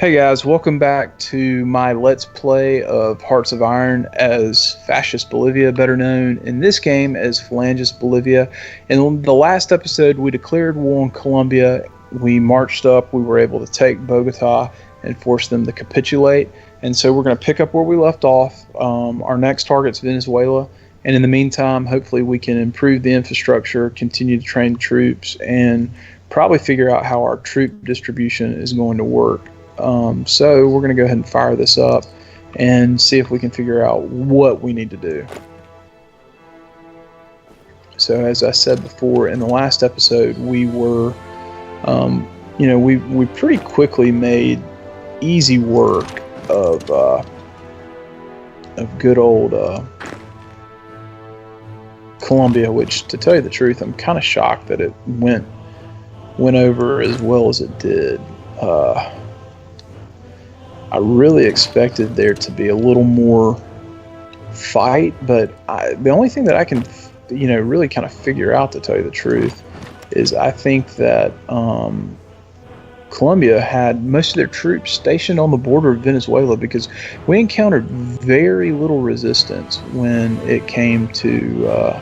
Hey guys, welcome back to my Let's Play of Hearts of Iron as Fascist Bolivia, better known in this game as Phalanges Bolivia. In the last episode, we declared war on Colombia. We marched up, we were able to take Bogota and force them to capitulate. And so we're going to pick up where we left off. Our next target's Venezuela. And in the meantime, hopefully we can improve the infrastructure, continue to train troops, and probably figure out how our troop distribution is going to work. So we're going to go ahead and fire this up and see if we can figure out what we need to do. So as I said before in the last episode, we were, we pretty quickly made easy work of good old Colombia, which, to tell you the truth, I'm kind of shocked that it went over as well as it did. I really expected there to be a little more fight, but the only thing that I can, really kind of figure out, to tell you the truth, is I think that Colombia had most of their troops stationed on the border of Venezuela because we encountered very little resistance when it came to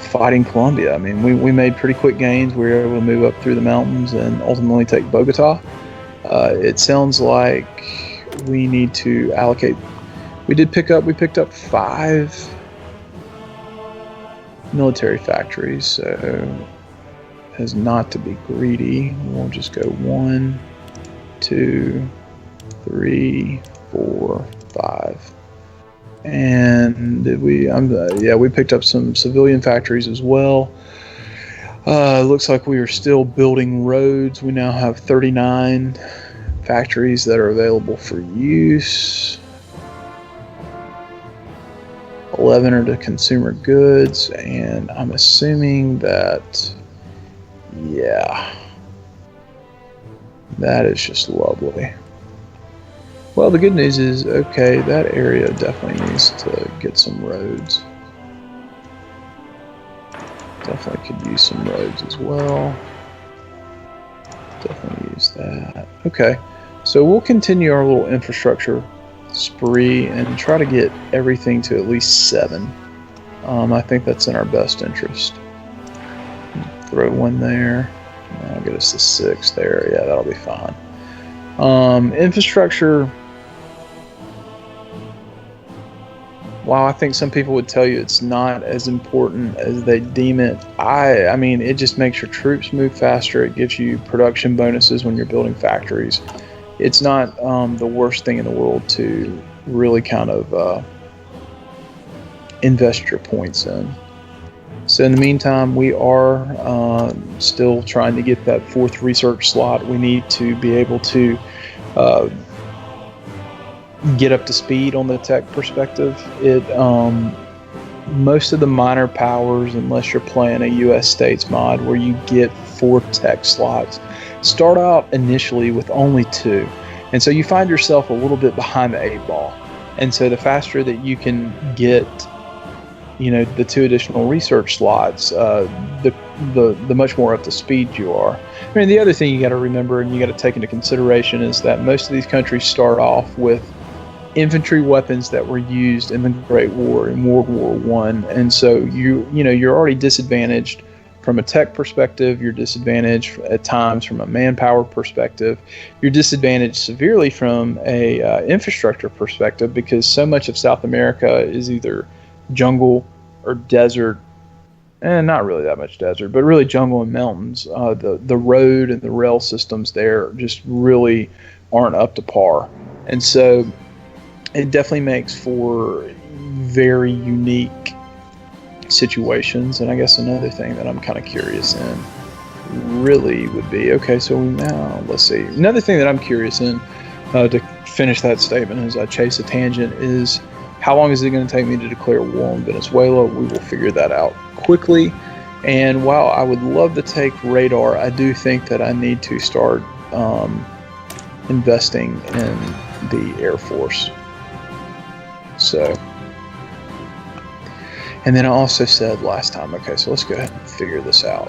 fighting Colombia. I mean, we made pretty quick gains. We were able to move up through the mountains and ultimately take Bogota. It sounds like we need to allocate. We picked up 5 military factories, so as not to be greedy, we'll just go 1, 2, 3, 4, 5. And we picked up some civilian factories as well. Looks like we are still building roads. We now have 39 factories that are available for use. 11 are to consumer goods, and I'm assuming that, that is just lovely. Well, the good news is, okay, that area definitely needs to get some roads. Definitely could use some roads as well. Definitely use that. Okay, so we'll continue our little infrastructure spree and try to get everything to at least 7. I think that's in our best interest. Throw 1 there. That'll get us to 6 there. Yeah, that'll be fine. Infrastructure. While I think some people would tell you it's not as important as they deem it, I mean, it just makes your troops move faster. It gives you production bonuses when you're building factories. It's not the worst thing in the world to really kind of invest your points in. So in the meantime, we are still trying to get that 4th research slot. We need to be able to get up to speed on the tech perspective. Most of the minor powers, unless you're playing a US states mod where you get 4 tech slots, start out initially with only 2, and so you find yourself a little bit behind the 8 ball. And so the faster that you can get the 2 additional research slots, the much more up to speed you are. I mean, the other thing you got to remember and you got to take into consideration is that most of these countries start off with infantry weapons that were used in the Great War, in World War I, and so you're already disadvantaged from a tech perspective. You're disadvantaged at times from a manpower perspective. You're disadvantaged severely from a infrastructure perspective because so much of South America is either jungle or desert, and not really that much desert, but really jungle and mountains. The road and the rail systems there just really aren't up to par, and so it definitely makes for very unique situations. And I guess another thing that I'm kind of curious in really would be, okay, so now let's see. Another thing that I'm curious in, to finish that statement as I chase a tangent, is how long is it going to take me to declare war on Venezuela? We will figure that out quickly. And while I would love to take radar, I do think that I need to start investing in the Air Force. So, and then I also said last time, okay, so let's go ahead and figure this out.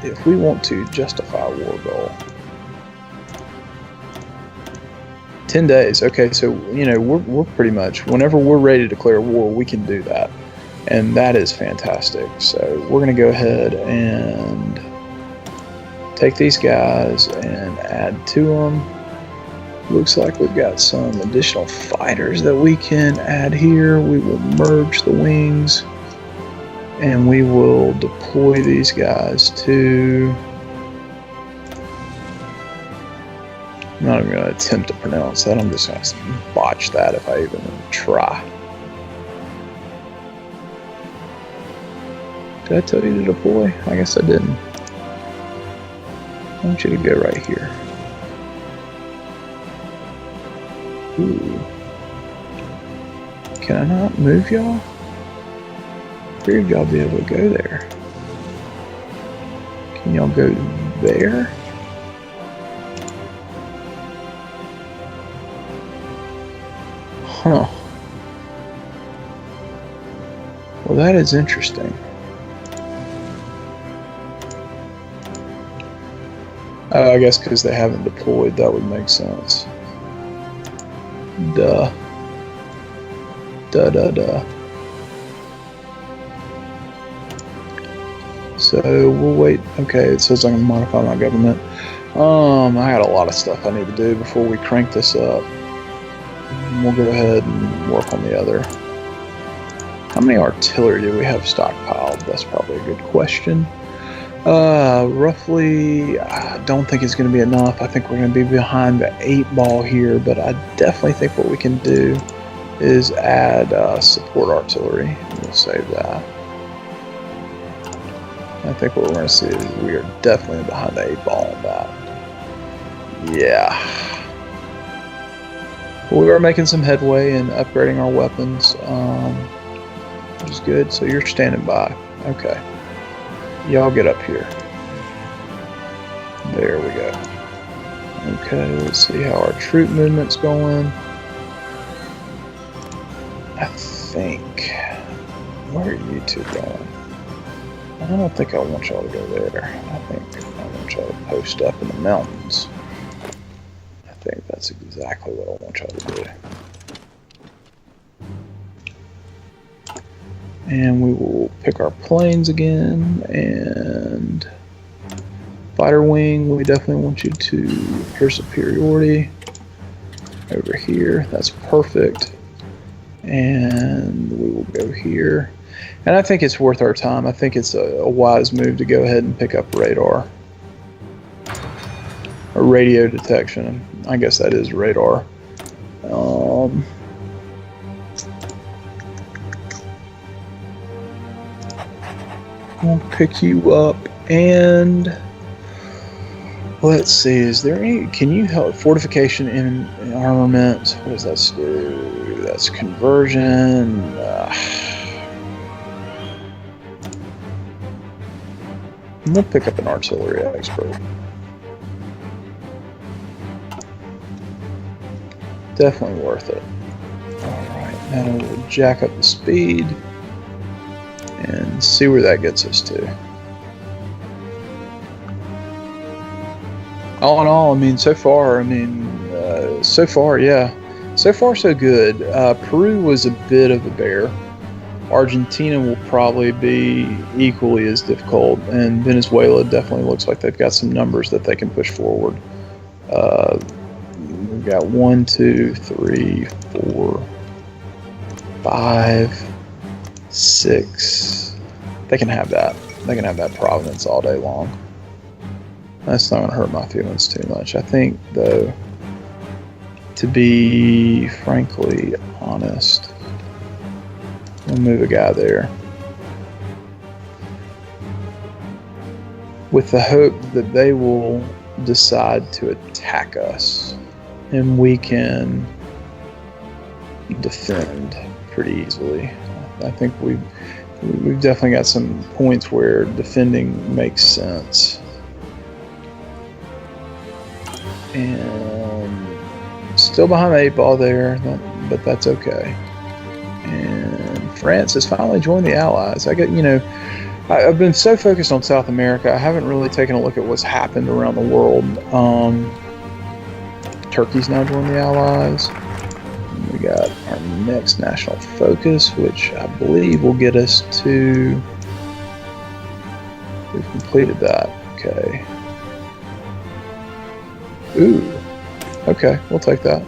If we want to justify a war goal, 10 days. Okay, so, you know, we're pretty much, whenever we're ready to declare war, we can do that. And that is fantastic. So we're going to go ahead and take these guys and add to them. Looks like we've got some additional fighters that we can add here. We will merge the wings and we will deploy these guys to... I'm not even going to attempt to pronounce that. I'm just going to botch that if I even try. Did I tell you to deploy? I guess I didn't. I want you to go right here. Ooh. Can I not move y'all? I figured y'all be able to go there. Can y'all go there? Huh. Well, that is interesting. I guess because they haven't deployed, that would make sense. Duh. Duh, duh, duh. So we'll wait. Okay, it says I can modify my government. I got a lot of stuff I need to do before we crank this up. We'll go ahead and work on the other. How many artillery do we have stockpiled? That's probably a good question. Roughly, I don't think it's going to be enough. I think we're going to be behind the 8 ball here, but I definitely think what we can do is add support artillery. We'll save that. I think what we're going to see is we are definitely behind the 8 ball on that. Yeah. We are making some headway in upgrading our weapons, which is good. So you're standing by. Okay. Y'all get up here. There we go. Okay, let's see how our troop movement's going. I think... Where are you two going? I don't think I want y'all to go there. I think I want y'all to post up in the mountains. I think that's exactly what I want y'all to do. And we will pick our planes again, and fighter wing, we definitely want you to appear superiority over here. That's perfect. And we will go here. And I think it's worth our time. I think it's a wise move to go ahead and pick up radar. Or radio detection. I guess that is radar. We'll pick you up, and let's see, is there any, can you help fortification in armament? What does that do? That's conversion. We'll pick up an artillery expert. Definitely worth it. Alright, now we'll jack up the speed and see where that gets us to. All in all, I mean, so far, yeah. So far, so good. Peru was a bit of a bear. Argentina will probably be equally as difficult, and Venezuela definitely looks like they've got some numbers that they can push forward. We've got 1, 2, 3, 4, 5, 6. They can have that. They can have that province all day long. That's not going to hurt my feelings too much. I think, though, to be frankly honest, we'll move a guy there with the hope that they will decide to attack us and we can defend pretty easily. I think we've definitely got some points where defending makes sense. And still behind the 8 ball there, but that's okay. And France has finally joined the Allies. I've been so focused on South America, I haven't really taken a look at what's happened around the world. Turkey's now joined the Allies. And we got our next national focus, which I believe will get us to... We've completed that. Okay. Ooh. Okay, we'll take that.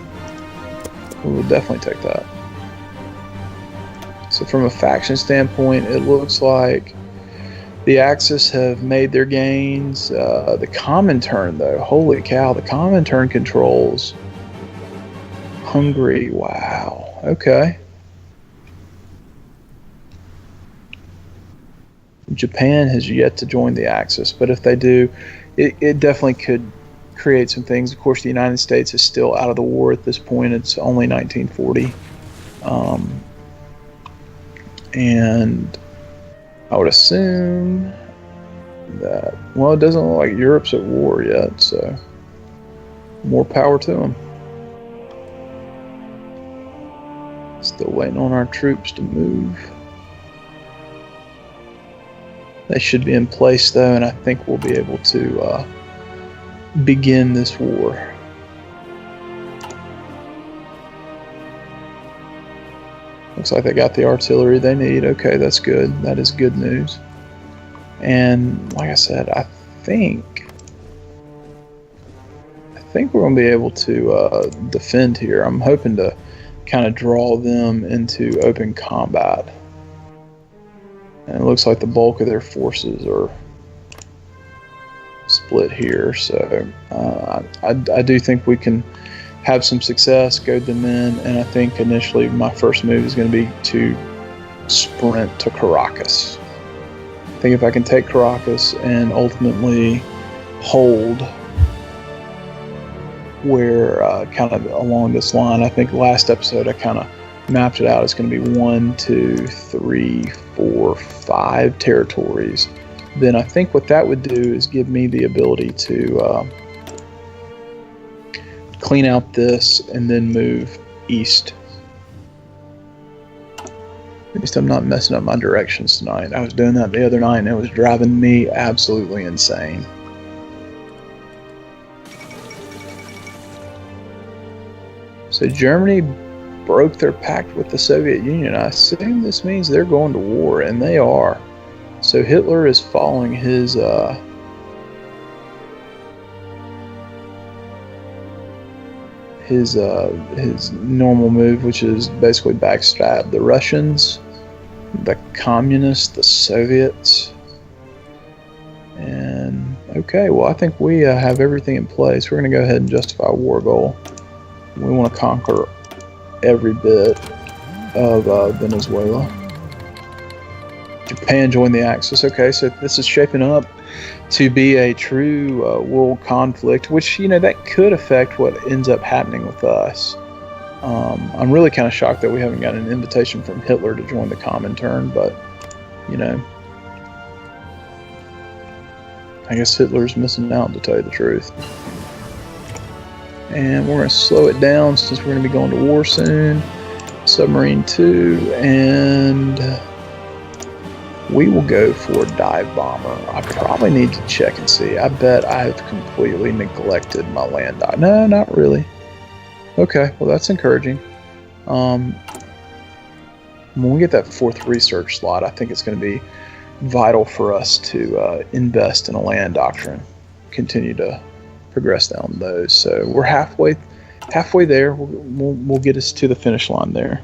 We'll definitely take that. So from a faction standpoint, it looks like the Axis have made their gains. The Comintern, though, holy cow, the Comintern controls Hungary. Wow. Okay. Japan has yet to join the Axis, but if they do, it definitely could create some things. Of course, the United States is still out of the war at this point. It's only 1940. And I would assume that, well, it doesn't look like Europe's at war yet, so more power to them. Still waiting on our troops to move. They should be in place, though, and I think we'll be able to begin this war. Looks like they got the artillery they need. Okay, that's good. That is good news. And like I said, I think we're going to be able to defend here. I'm hoping to kind of draw them into open combat. And it looks like the bulk of their forces are split here. So I do think we can have some success, goad them in, and I think initially my first move is going to be to sprint to Caracas. I think if I can take Caracas and ultimately hold where kind of along this line, I think last episode I kind of mapped it out. It's going to be 1, 2, 3, 4, 5 territories. Then I think what that would do is give me the ability to clean out this and then move east. At least I'm not messing up my directions tonight. I was doing that the other night and it was driving me absolutely insane. So Germany broke their pact with the Soviet Union. I assume this means they're going to war, and they are. So Hitler is following his normal move, which is basically backstab the Russians, the communists, the Soviets. And okay, well, I think we have everything in place. We're going to go ahead and justify a war goal. We want to conquer every bit of Venezuela. Japan joined the Axis. Okay, so this is shaping up to be a true world conflict, which, you know, that could affect what ends up happening with us. I'm really kind of shocked that we haven't got an invitation from Hitler to join the Comintern, but, you know, I guess Hitler's missing out, to tell you the truth. And we're going to slow it down since we're going to be going to war soon. Submarine 2, and we will go for dive bomber. I probably need to check and see. I bet I've completely neglected my land dive. No, not really. Okay, well, that's encouraging. When we get that 4th research slot, I think it's going to be vital for us to invest in a land doctrine. Continue to progress down those. So we're halfway there. We'll get us to the finish line there.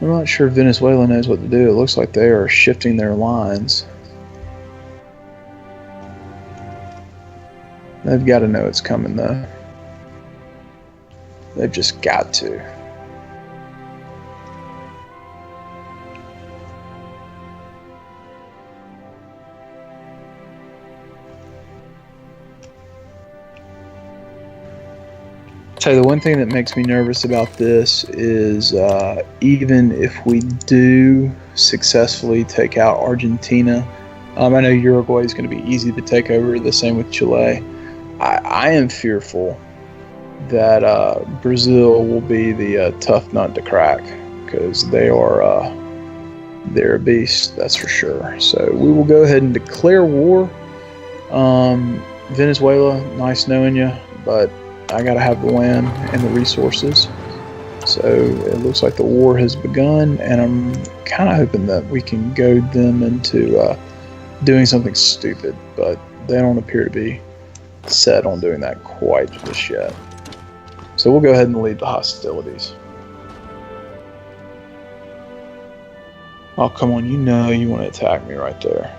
I'm not sure Venezuela knows what to do. It looks like they are shifting their lines. They've got to know it's coming, though. They've just got to. So the one thing that makes me nervous about this is even if we do successfully take out Argentina, I know Uruguay is going to be easy to take over, the same with Chile. I am fearful that Brazil will be the tough nut to crack, because they're a beast, that's for sure. So we will go ahead and declare war. Venezuela, nice knowing you, but I gotta have the land and the resources. So it looks like the war has begun, and I'm kind of hoping that we can goad them into doing something stupid, but they don't appear to be set on doing that quite just yet. So we'll go ahead and lead the hostilities. Oh, come on, you know you want to attack me right there.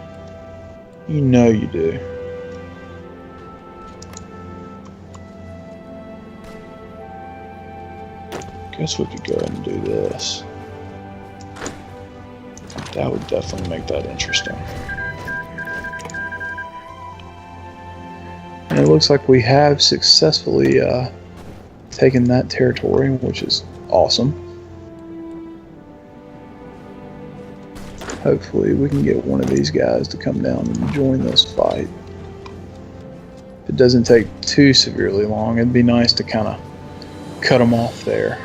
You know you do. Guess we could go ahead and do this. That would definitely make that interesting. And it looks like we have successfully taken that territory, which is awesome. Hopefully we can get one of these guys to come down and join this fight. If it doesn't take too severely long, it'd be nice to kind of cut them off there.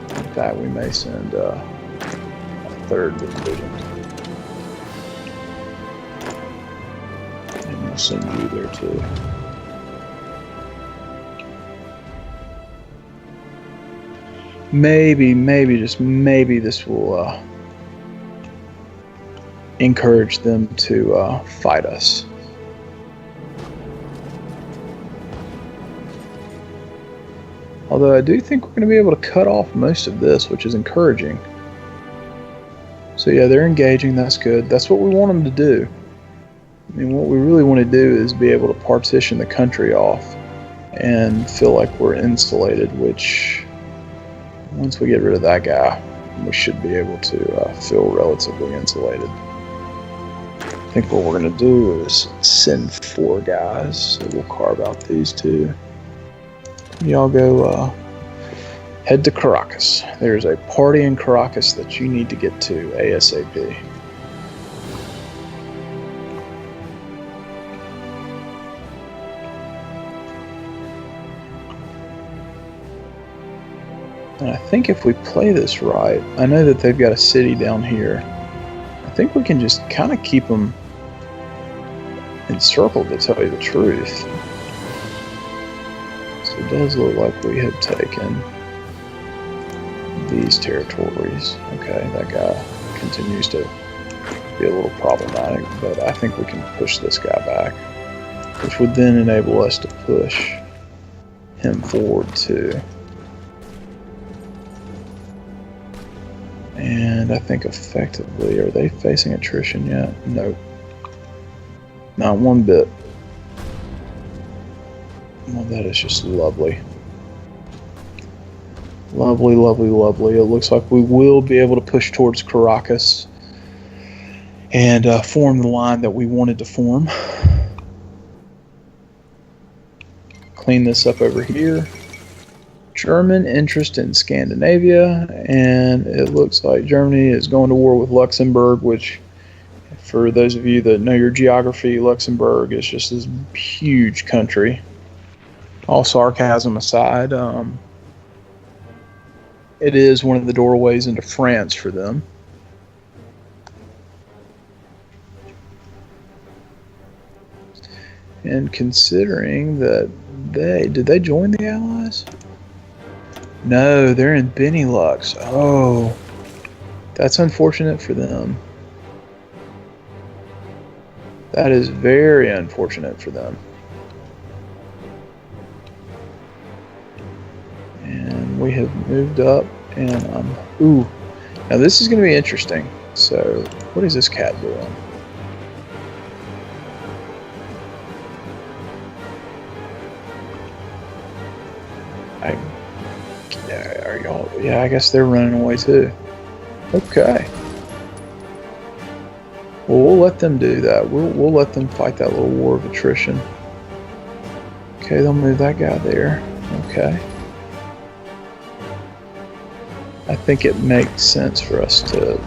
In fact, we may send a third division. And we'll send you there too. Maybe, just maybe this will encourage them to fight us. Although I do think we're going to be able to cut off most of this, which is encouraging. So yeah, they're engaging, that's good. That's what we want them to do. I mean, what we really want to do is be able to partition the country off and feel like we're insulated, which once we get rid of that guy, we should be able to feel relatively insulated. I think what we're going to do is send 4 guys, so we'll carve out these 2. Y'all go head to Caracas. There's a party in Caracas that you need to get to ASAP. And I think if we play this right, I know that they've got a city down here. I think we can just kind of keep them encircled, to tell you the truth. So it does look like we have taken these territories. Okay, that guy continues to be a little problematic, but I think we can push this guy back, which would then enable us to push him forward too. And I think effectively, are they facing attrition yet? Nope. Not one bit. Well, that is just lovely. Lovely, lovely, lovely. It looks like we will be able to push towards Caracas and form the line that we wanted to form. Clean this up over here. German interest in Scandinavia, and it looks like Germany is going to war with Luxembourg, which, for those of you that know your geography, Luxembourg is just this huge country. All sarcasm aside, it is one of the doorways into France for them. And considering that did they join the Allies? No, they're in Benelux. Oh, that's unfortunate for them. That is very unfortunate for them. And we have moved up, and ooh, now this is going to be interesting. So, what is this cat doing? Are y'all? Yeah, I guess they're running away too. Okay. Well, we'll let them do that. We'll let them fight that little war of attrition. Okay, they'll move that guy there. Okay. I think it makes sense for us to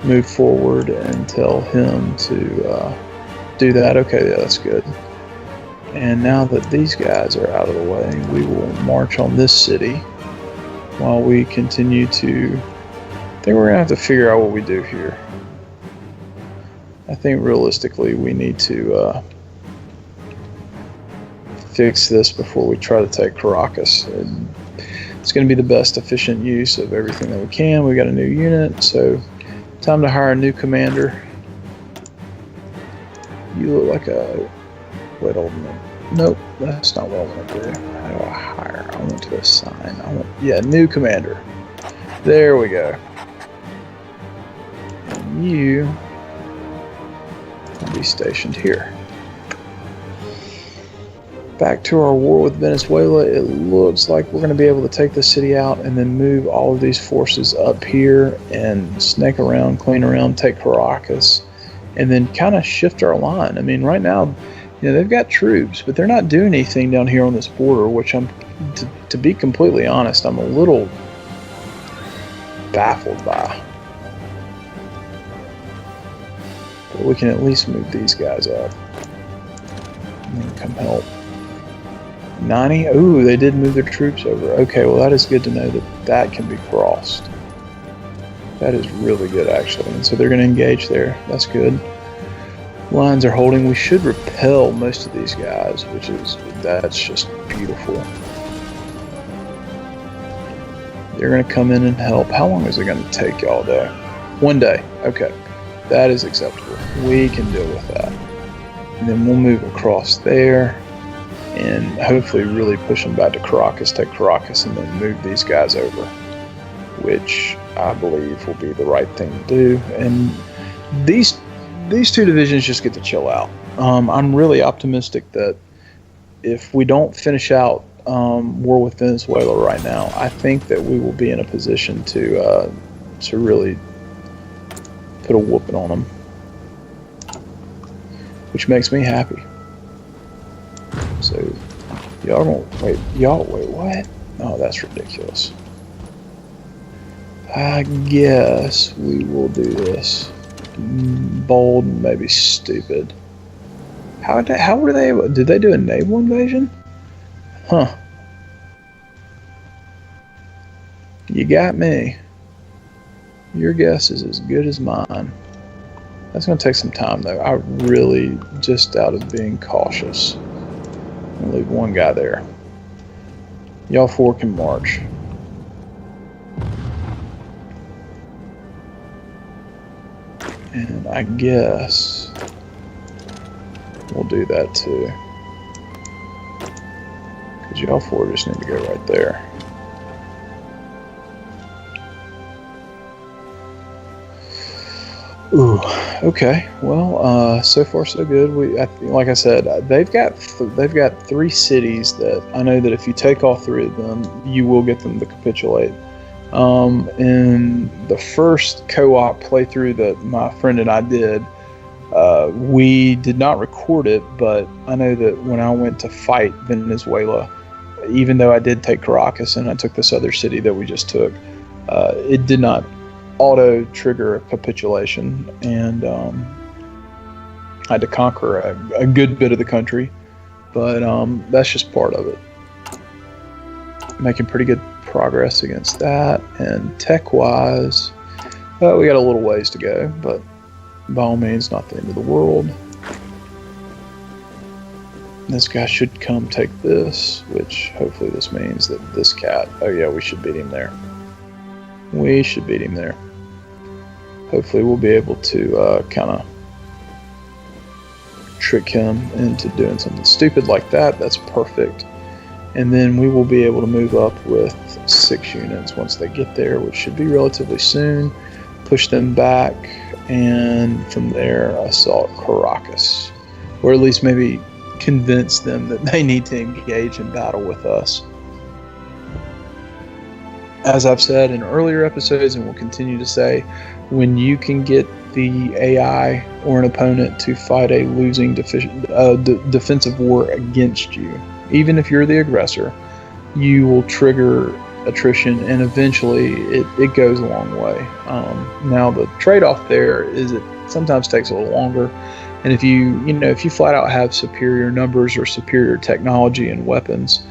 move forward and tell him to do that. Okay, yeah, that's good. And now that these guys are out of the way, we will march on this city while we continue to... I think we're going to have to figure out what we do here. I think realistically we need to fix this before we try to take Caracas. And it's going to be the best efficient use of everything that we can. We got a new unit, so time to hire a new commander. You look like a... Wait, hold on. Nope, that's not what I want to do. How do I hire? I want to assign. Yeah, new commander. There we go. And you will be stationed here. Back to our war with Venezuela. It looks like we're going to be able to take the city out and then move all of these forces up here and snake around, clean around, take Caracas, and then kind of shift our line. I mean, right now, you know, they've got troops, but they're not doing anything down here on this border, which to be completely honest, I'm a little baffled by. But we can at least move these guys up and then come help. 90? Ooh, they did move their troops over. Okay, well that is good to know that that can be crossed. That is really good, actually. And so they're going to engage there. That's good. Lines are holding. We should repel most of these guys, that's just beautiful. They're going to come in and help. How long is it going to take y'all though? 1 day. Okay, that is acceptable. We can deal with that. And then we'll move across there and hopefully really push them back to Caracas, take Caracas, and then move these guys over, which I believe will be the right thing to do. And these two divisions just get to chill out. I'm really optimistic that if we don't finish out war with Venezuela right now, I think that we will be in a position to really put a whooping on them, which makes me happy. So y'all don't wait. Wait, what? Oh, that's ridiculous. I guess we will do this. Bold, maybe stupid. How were they able? Did they do a naval invasion? Huh. You got me. Your guess is as good as mine. That's going to take some time, though. I really, just out of being cautious, I'm going to leave one guy there. Y'all four can march. And I guess we'll do that too. Because y'all four just need to go right there. Ooh, okay. Well, so far so good. Like I said, they've got 3 cities that I know that if you take all 3 of them, you will get them to capitulate. In the first co-op playthrough that my friend and I did, we did not record it, but I know that when I went to fight Venezuela, even though I did take Caracas and I took this other city that we just took, it did not auto trigger a capitulation, and I had to conquer a good bit of the country, but that's just part of it. Making pretty good progress against that, and tech-wise, we got a little ways to go, but by all means, not the end of the world. This guy should come take this, which hopefully this means that this cat, oh yeah, we should beat him there. We should beat him there. Hopefully we'll be able to kind of trick him into doing something stupid like that. That's perfect. And then we will be able to move up with 6 units once they get there, which should be relatively soon. Push them back, and from there assault Caracas. Or at least maybe convince them that they need to engage in battle with us. As I've said in earlier episodes, and will continue to say, when you can get the AI or an opponent to fight a losing defensive war against you, even if you're the aggressor, you will trigger attrition, and eventually it goes a long way. Now the trade-off there is it sometimes takes a little longer, And if you flat out have superior numbers or superior technology and weapons,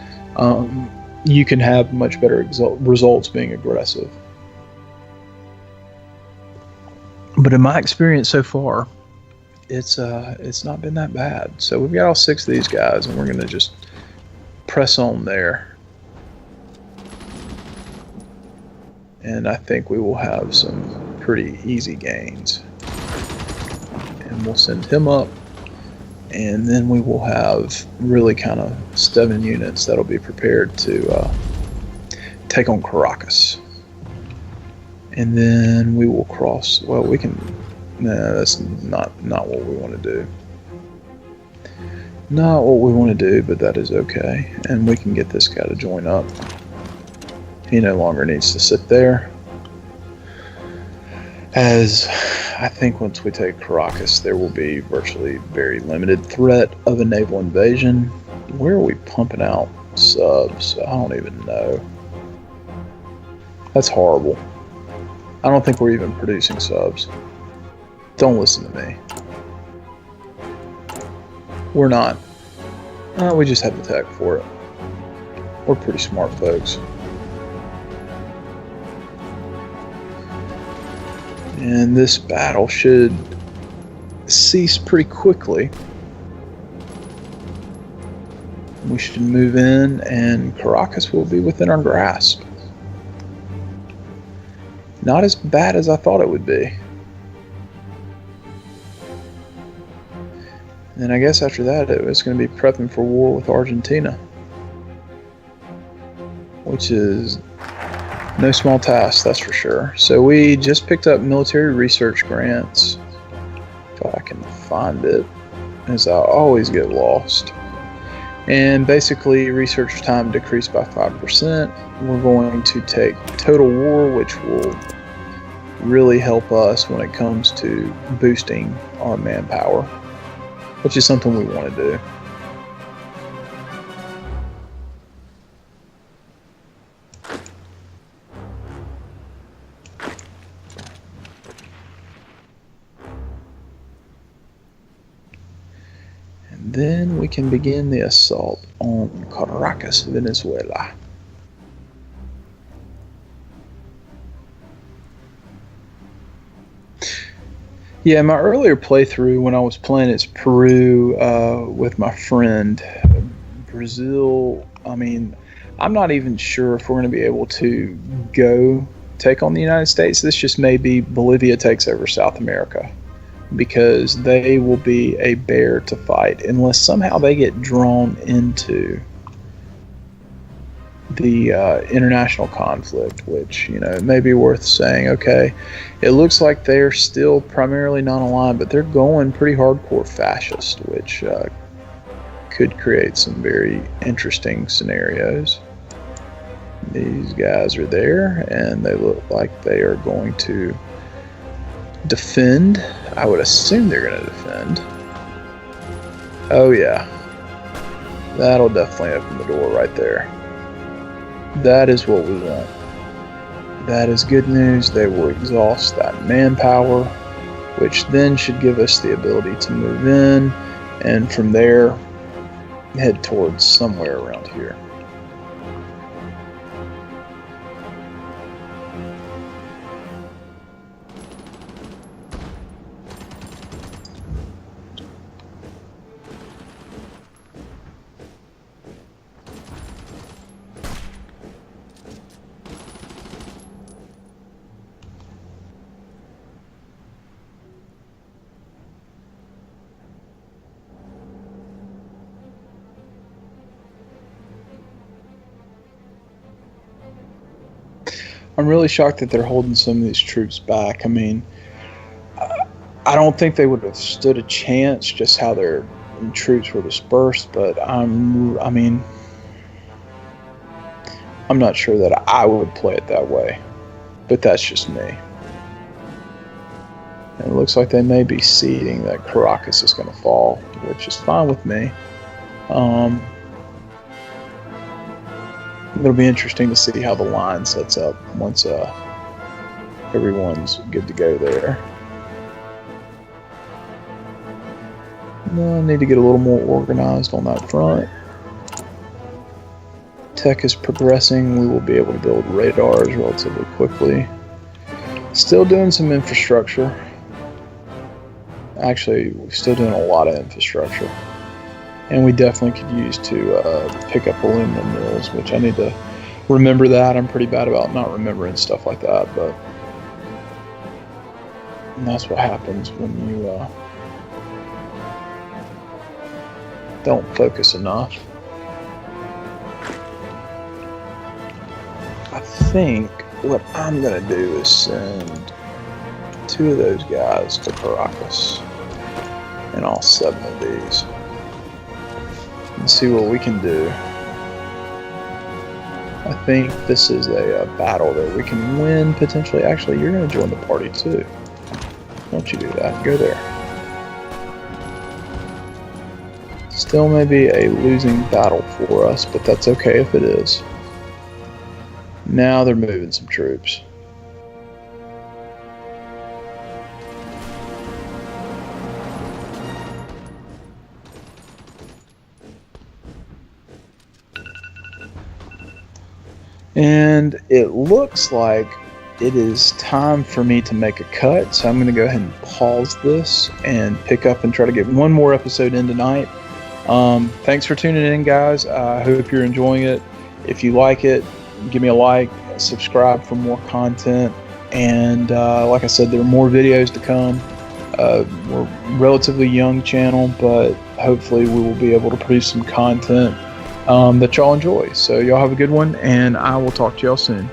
you can have much better results being aggressive. But in my experience so far, it's not been that bad. So we've got all 6 of these guys, and we're going to just press on there. And I think we will have some pretty easy gains. And we'll send him up. And then we will have really kind of 7 units that'll be prepared to take on Caracas. And then we will cross. Well, we can. Nah, that's not what we want to do. Not what we want to do, but that is okay. And we can get this guy to join up. He no longer needs to sit there. As I think once we take Caracas, there will be virtually very limited threat of a naval invasion. Where are we pumping out subs? I don't even know. That's horrible. I don't think we're even producing subs. Don't listen to me. We're not. We just have the tech for it. We're pretty smart folks. And this battle should cease pretty quickly. We should move in, and Caracas will be within our grasp. Not as bad as I thought it would be. And I guess after that, it was going to be prepping for war with Argentina, which is no small task, that's for sure. So we just picked up military research grants. If I can find it, as I always get lost. And basically, research time decreased by 5%. We're going to take Total War, which will really help us when it comes to boosting our manpower, which is something we want to do. And then we can begin the assault on Caracas, Venezuela. Yeah, my earlier playthrough when I was playing as Peru with my friend, Brazil, I mean, I'm not even sure if we're going to be able to go take on the United States. This just may be Bolivia takes over South America, because they will be a bear to fight unless somehow they get drawn into the international conflict, which, it may be worth saying, okay, it looks like they're still primarily non-aligned, but they're going pretty hardcore fascist, which could create some very interesting scenarios. These guys are there, and they look like they are going to defend. I would assume they're going to defend. Oh yeah, that'll definitely open the door right there. That is what we want. That is good news. They will exhaust that manpower, which then should give us the ability to move in, and from there head towards somewhere around here. I'm really shocked that they're holding some of these troops back. I mean, I don't think they would have stood a chance just how their troops were dispersed, but I'm not sure that I would play it that way, but that's just me. And it looks like they may be seeding that Caracas is going to fall, which is fine with me. It'll be interesting to see how the line sets up once everyone's good to go there. No, I need to get a little more organized on that front. Tech is progressing. We will be able to build radars relatively quickly. Still doing some infrastructure. Actually, we're still doing a lot of infrastructure. And we definitely could use to pick up aluminum mills, which I need to remember that. I'm pretty bad about not remembering stuff like that, but that's what happens when you don't focus enough. I think what I'm going to do is send 2 of those guys to Caracas and all 7 of these and see what we can do. I think this is a battle that we can win potentially. Actually, you're going to join the party too. Don't you do that. Go there. Still may be a losing battle for us, but that's okay if it is. Now they're moving some troops. And it looks like it is time for me to make a cut, so I'm going to go ahead and pause this and pick up and try to get one more episode in tonight. Thanks for tuning in, guys. I hope you're enjoying it. If you like it, give me a like, subscribe for more content, and like I said, there are more videos to come. We're a relatively young channel, but hopefully we will be able to produce some content that y'all enjoy. So y'all have a good one, and I will talk to y'all soon.